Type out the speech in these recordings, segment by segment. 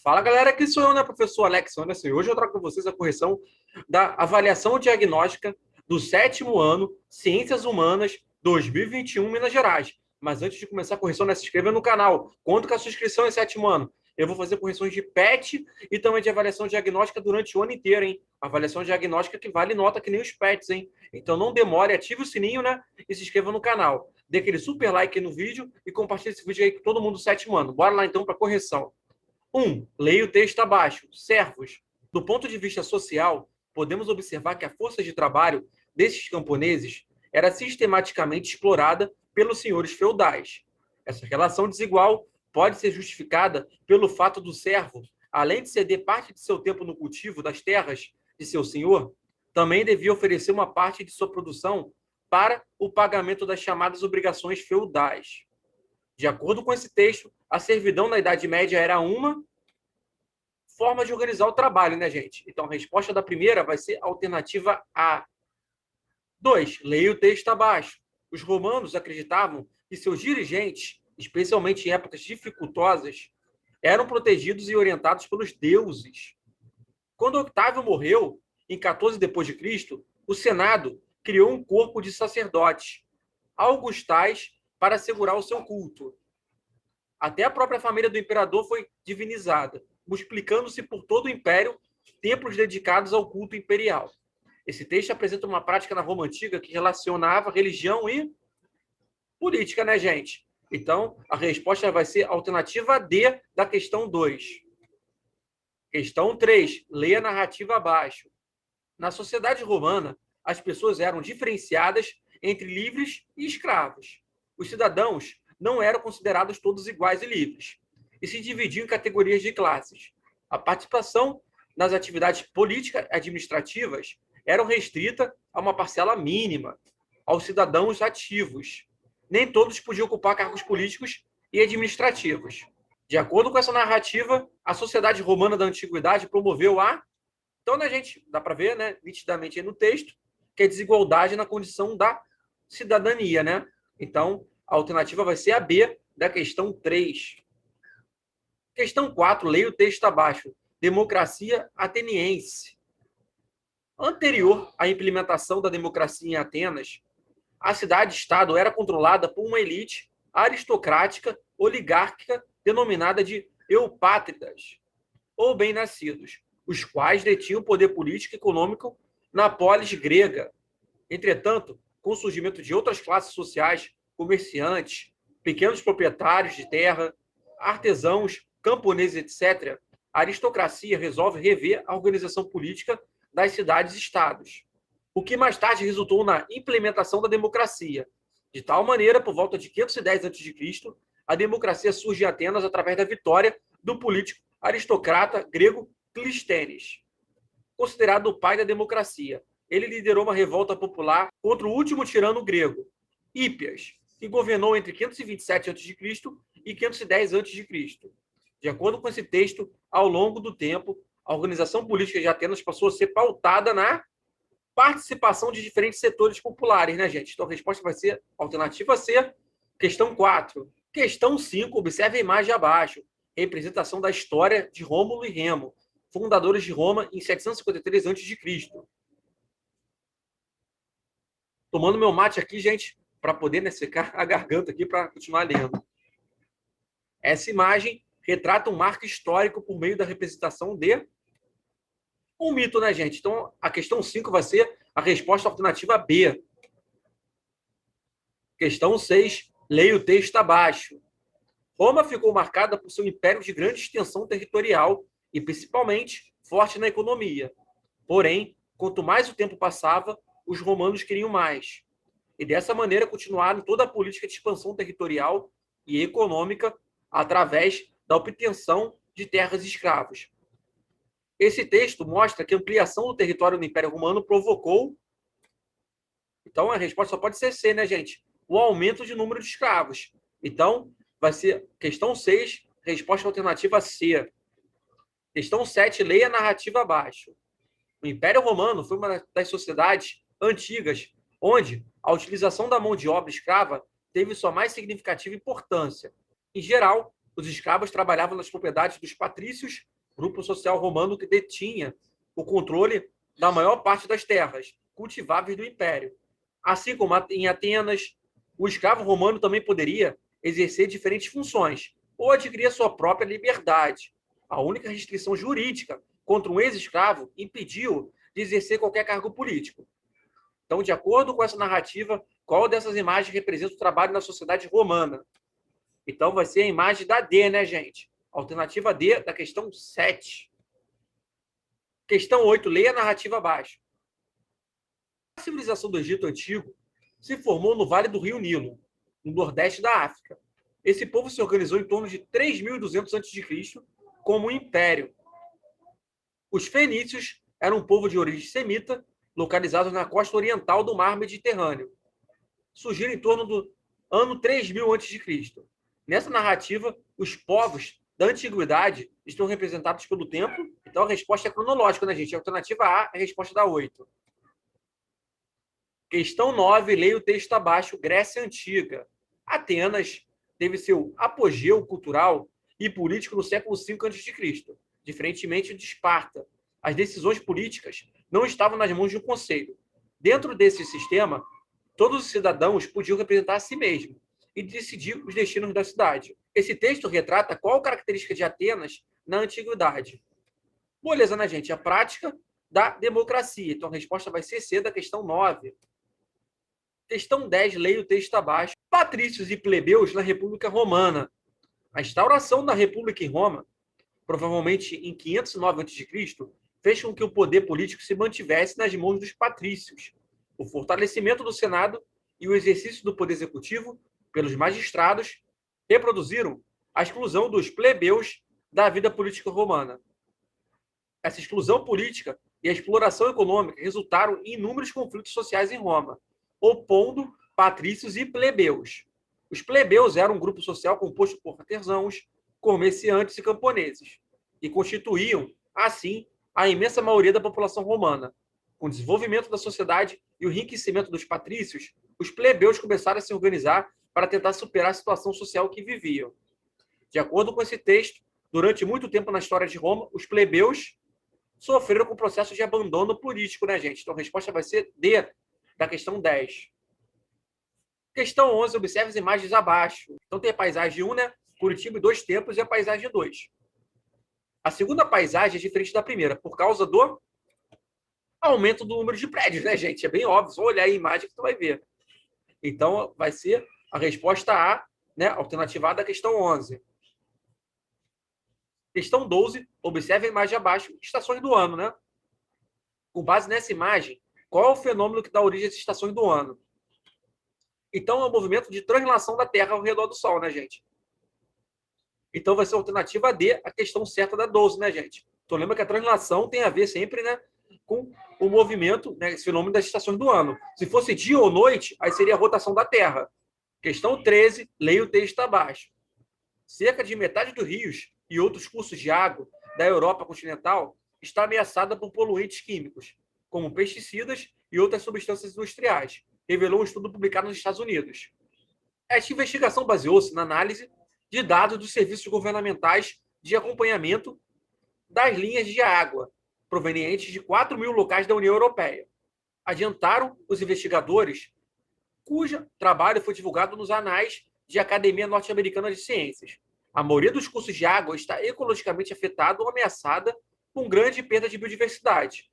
Fala galera, aqui sou eu, né, professor Alex Anderson, e hoje eu trago para vocês a correção da avaliação diagnóstica do sétimo ano, Ciências Humanas 2021, Minas Gerais. Mas antes de começar a correção, né, se inscreva no canal. Conto com a sua inscrição em sétimo ano. Eu vou fazer correções de PET e também de avaliação diagnóstica durante o ano inteiro, hein? Avaliação diagnóstica que vale nota que nem os PETs, hein? Então não demore, ative o sininho, né, e se inscreva no canal. Dê aquele super like no vídeo e compartilhe esse vídeo aí com todo mundo do sétimo ano. Bora lá então para a correção. 1. Leia o texto abaixo. Servos. Do ponto de vista social, podemos observar que a força de trabalho desses camponeses era sistematicamente explorada pelos senhores feudais. Essa relação desigual pode ser justificada pelo fato do servo, além de ceder parte de seu tempo no cultivo das terras de seu senhor, também devia oferecer uma parte de sua produção para o pagamento das chamadas obrigações feudais. De acordo com esse texto, a servidão na Idade Média era uma forma de organizar o trabalho, né, gente? Então, a resposta da primeira vai ser a alternativa A. 2. Leia o texto abaixo. Os romanos acreditavam que seus dirigentes, especialmente em épocas dificultosas, eram protegidos e orientados pelos deuses. Quando Octávio morreu, em 14 depois de Cristo, o Senado criou um corpo de sacerdotes, augustais, para assegurar o seu culto. Até a própria família do imperador foi divinizada, multiplicando-se por todo o império templos dedicados ao culto imperial. Esse texto apresenta uma prática na Roma Antiga que relacionava religião e política, né, gente? Então, a resposta vai ser a alternativa D da questão 2. Questão 3. Leia a narrativa abaixo. Na sociedade romana, as pessoas eram diferenciadas entre livres e escravos. Os cidadãos não eram considerados todos iguais e livres, e se dividiam em categorias de classes. A participação nas atividades políticas e administrativas era restrita a uma parcela mínima, aos cidadãos ativos. Nem todos podiam ocupar cargos políticos e administrativos. De acordo com essa narrativa, a sociedade romana da antiguidade promoveu a... Então, né, gente, dá para ver, né, nitidamente aí no texto, que é desigualdade na condição da cidadania, né? Então, a alternativa vai ser a B da questão 3. Questão 4, leia o texto abaixo. Democracia ateniense. Anterior à implementação da democracia em Atenas, a cidade-estado era controlada por uma elite aristocrática, oligárquica, denominada de eupátridas, ou bem-nascidos, os quais detinham poder político e econômico na polis grega. Entretanto, com o surgimento de outras classes sociais, comerciantes, pequenos proprietários de terra, artesãos, camponeses, etc., a aristocracia resolve rever a organização política das cidades-estados, o que mais tarde resultou na implementação da democracia. De tal maneira, por volta de 510 a.C., a democracia surge em Atenas através da vitória do político aristocrata grego Clístenes, considerado o pai da democracia. Ele liderou uma revolta popular contra o último tirano grego, Hípias, que governou entre 527 a.C. e 510 a.C. De acordo com esse texto, ao longo do tempo, a organização política de Atenas passou a ser pautada na participação de diferentes setores populares, né, gente? Então a resposta vai ser a alternativa C, questão 4. Questão 5, observe a imagem abaixo. Representação da história de Rômulo e Remo, fundadores de Roma em 753 a.C. Tomando meu mate aqui, gente, para poder, né, secar a garganta aqui para continuar lendo. Essa imagem retrata um marco histórico por meio da representação de um mito, né, gente? Então, a questão 5 vai ser a resposta alternativa B. Questão 6, leia o texto abaixo. Roma ficou marcada por seu império de grande extensão territorial e, principalmente, forte na economia. Porém, quanto mais o tempo passava, os romanos queriam mais. E dessa maneira continuaram toda a política de expansão territorial e econômica através da obtenção de terras e escravos. Esse texto mostra que a ampliação do território do Império Romano provocou... Então, a resposta só pode ser C, né, gente? O aumento de número de escravos. Então, vai ser questão 6, resposta alternativa C. Questão 7, leia a narrativa abaixo. O Império Romano foi uma das sociedades antigas onde a utilização da mão de obra escrava teve sua mais significativa importância. Em geral, os escravos trabalhavam nas propriedades dos patrícios, grupo social romano que detinha o controle da maior parte das terras cultiváveis do império. Assim como em Atenas, o escravo romano também poderia exercer diferentes funções ou adquirir a sua própria liberdade. A única restrição jurídica contra um ex-escravo impediu de exercer qualquer cargo político. Então, de acordo com essa narrativa, qual dessas imagens representa o trabalho na sociedade romana? Então, vai ser a imagem da D, né, gente? Alternativa D da questão 7. Questão 8, leia a narrativa abaixo. A civilização do Egito Antigo se formou no Vale do Rio Nilo, no nordeste da África. Esse povo se organizou em torno de 3.200 a.C. como um império. Os fenícios eram um povo de origem semita, localizados na costa oriental do mar Mediterrâneo. Surgiram em torno do ano 3000 a.C. Nessa narrativa, os povos da antiguidade estão representados pelo tempo. Então, a resposta é cronológica, né, gente? A alternativa A é a resposta da 8. Questão 9, leia o texto abaixo, Grécia Antiga. Atenas teve seu apogeu cultural e político no século V a.C., diferentemente de Esparta. As decisões políticas não estavam nas mãos de um conselho. Dentro desse sistema, todos os cidadãos podiam representar a si mesmos e decidir os destinos da cidade. Esse texto retrata qual característica de Atenas na antiguidade. Beleza, né, gente? A prática da democracia. Então, a resposta vai ser C da questão 9. Questão 10, leia o texto abaixo. Patrícios e plebeus na República Romana. A instauração da República em Roma, provavelmente em 509 a.C., fez com que o poder político se mantivesse nas mãos dos patrícios. O fortalecimento do Senado e o exercício do poder executivo pelos magistrados reproduziram a exclusão dos plebeus da vida política romana. Essa exclusão política e a exploração econômica resultaram em inúmeros conflitos sociais em Roma, opondo patrícios e plebeus. Os plebeus eram um grupo social composto por artesãos, comerciantes e camponeses, e constituíam, assim, a imensa maioria da população romana. Com o desenvolvimento da sociedade e o enriquecimento dos patrícios, os plebeus começaram a se organizar para tentar superar a situação social que viviam. De acordo com esse texto, durante muito tempo na história de Roma, os plebeus sofreram com o processo de abandono político, né, gente? Então, a resposta vai ser D, da questão 10. Questão 11, observe as imagens abaixo. Então, tem a paisagem 1, né? Curitiba e 2 tempos, e a paisagem 2. A segunda paisagem é diferente da primeira, por causa do aumento do número de prédios, né, gente? É bem óbvio, só olhar a imagem que tu vai ver. Então, vai ser a resposta A, né? Alternativa A da questão 11. Questão 12, observe a imagem abaixo, estações do ano, né? Com base nessa imagem, qual é o fenômeno que dá origem às estações do ano? Então, é o movimento de translação da Terra ao redor do Sol, né, gente? Então, vai ser a alternativa D, a questão certa da 12, né, gente? Então, lembra que a translação tem a ver sempre, né, com o movimento, né, esse fenômeno das estações do ano. Se fosse dia ou noite, aí seria a rotação da Terra. Questão 13, leia o texto abaixo. Cerca de metade dos rios e outros cursos de água da Europa continental está ameaçada por poluentes químicos, como pesticidas e outras substâncias industriais, revelou um estudo publicado nos Estados Unidos. Esta investigação baseou-se na análise de dados dos serviços governamentais de acompanhamento das linhas de água, provenientes de 4.000 locais da União Europeia. Adiantaram os investigadores, cujo trabalho foi divulgado nos anais de Academia Norte-Americana de Ciências. A maioria dos cursos de água está ecologicamente afetada ou ameaçada com grande perda de biodiversidade.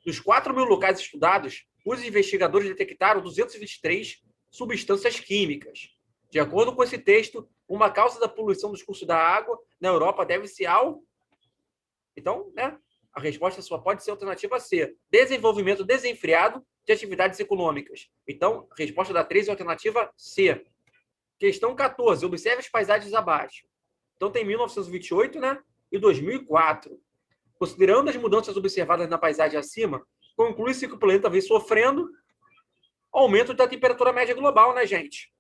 Dos 4.000 locais estudados, os investigadores detectaram 223 substâncias químicas. De acordo com esse texto, uma causa da poluição dos cursos da água na Europa deve-se ao... Então, né, a resposta só pode ser a alternativa C. Desenvolvimento desenfreado de atividades econômicas. Então, a resposta da 3 é a alternativa C. Questão 14. Observe as paisagens abaixo. Então, tem 1928, né, e 2004. Considerando as mudanças observadas na paisagem acima, conclui-se que o planeta vem sofrendo aumento da temperatura média global, né, gente?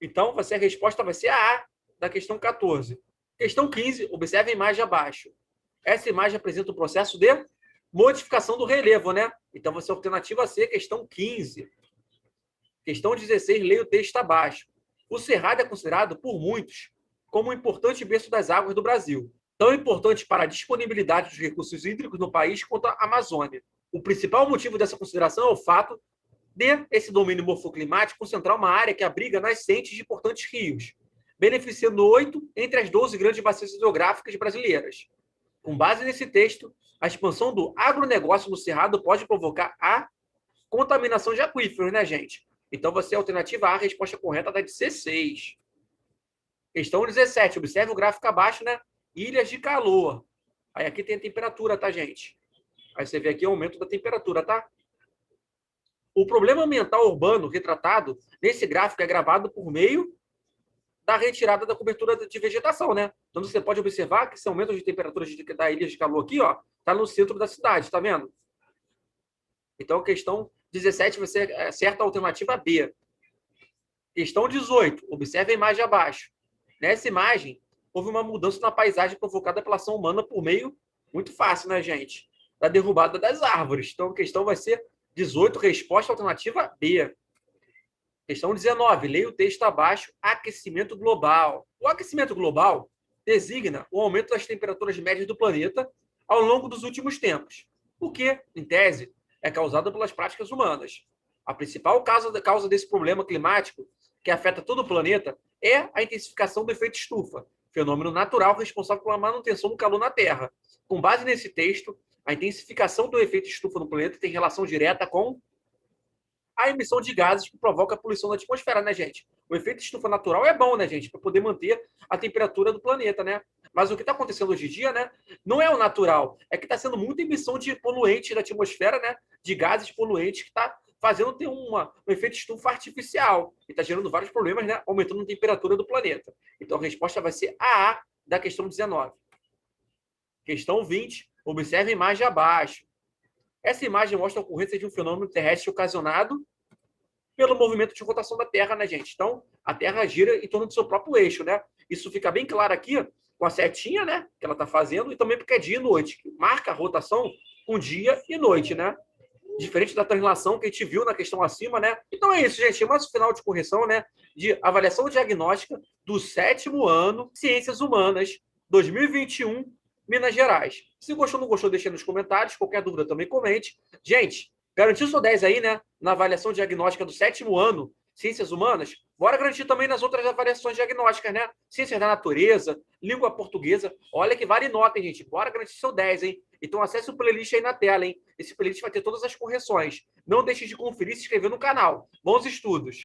Então, a resposta vai ser a A da questão 14. Questão 15, observe a imagem abaixo. Essa imagem apresenta o processo de modificação do relevo, né? Então, vai ser a alternativa C, questão 15. Questão 16, leia o texto abaixo. O Cerrado é considerado, por muitos, como um importante berço das águas do Brasil, tão importante para a disponibilidade dos recursos hídricos no país quanto a Amazônia. O principal motivo dessa consideração é o fato de esse domínio morfoclimático concentrar uma área que abriga nascentes de importantes rios, beneficiando 8 entre as 12 grandes bacias hidrográficas brasileiras. Com base nesse texto, a expansão do agronegócio no Cerrado pode provocar a contaminação de aquíferos, né, gente? Então, você é a alternativa A, a resposta correta da de C6. Questão 17. Observe o gráfico abaixo, né? Ilhas de calor. Aí aqui tem a temperatura, tá, gente? Aí você vê aqui o aumento da temperatura, tá? O problema ambiental urbano retratado nesse gráfico é gravado por meio da retirada da cobertura de vegetação, né? Então você pode observar que esse aumento de temperatura da ilha de calor aqui, ó, tá no centro da cidade, tá vendo? Então, questão 17 vai ser certa a alternativa B. Questão 18. Observe a imagem abaixo. Nessa imagem, houve uma mudança na paisagem provocada pela ação humana por meio, muito fácil, né, gente? Da derrubada das árvores. Então, a questão vai ser 18, resposta alternativa B. Questão 19. Leia o texto abaixo. Aquecimento global. O aquecimento global designa o aumento das temperaturas médias do planeta ao longo dos últimos tempos, o que, em tese, é causado pelas práticas humanas. A principal causa desse problema climático, que afeta todo o planeta, é a intensificação do efeito estufa, fenômeno natural responsável pela manutenção do calor na Terra. Com base nesse texto, a intensificação do efeito estufa no planeta tem relação direta com a emissão de gases que provoca a poluição da atmosfera, né, gente? O efeito estufa natural é bom, né, gente? Para poder manter a temperatura do planeta, né? Mas o que está acontecendo hoje em dia, né? Não é o natural. É que está sendo muita emissão de poluentes da atmosfera, né? De gases poluentes que está fazendo ter um efeito estufa artificial. E está gerando vários problemas, né? Aumentando a temperatura do planeta. Então a resposta vai ser a da questão 19. Questão 20. Observe a imagem abaixo. Essa imagem mostra a ocorrência de um fenômeno terrestre ocasionado pelo movimento de rotação da Terra, né, gente? Então, a Terra gira em torno do seu próprio eixo, né? Isso fica bem claro aqui com a setinha, né, que ela está fazendo, e também porque é dia e noite, que marca a rotação com dia e noite, né? Diferente da translação que a gente viu na questão acima, né? Então é isso, gente. Mais um final de correção, né? De avaliação diagnóstica do 7º ano, Ciências Humanas, 2021, Minas Gerais. Se gostou ou não gostou, deixa aí nos comentários. Qualquer dúvida também comente. Gente, garantiu seu 10 aí, né? Na avaliação diagnóstica do 7º ano, Ciências Humanas. Bora garantir também nas outras avaliações diagnósticas, né? Ciências da natureza, língua portuguesa. Olha que vale nota, hein, gente? Bora garantir seu 10, hein? Então acesse o playlist aí na tela, hein? Esse playlist vai ter todas as correções. Não deixe de conferir e se inscrever no canal. Bons estudos!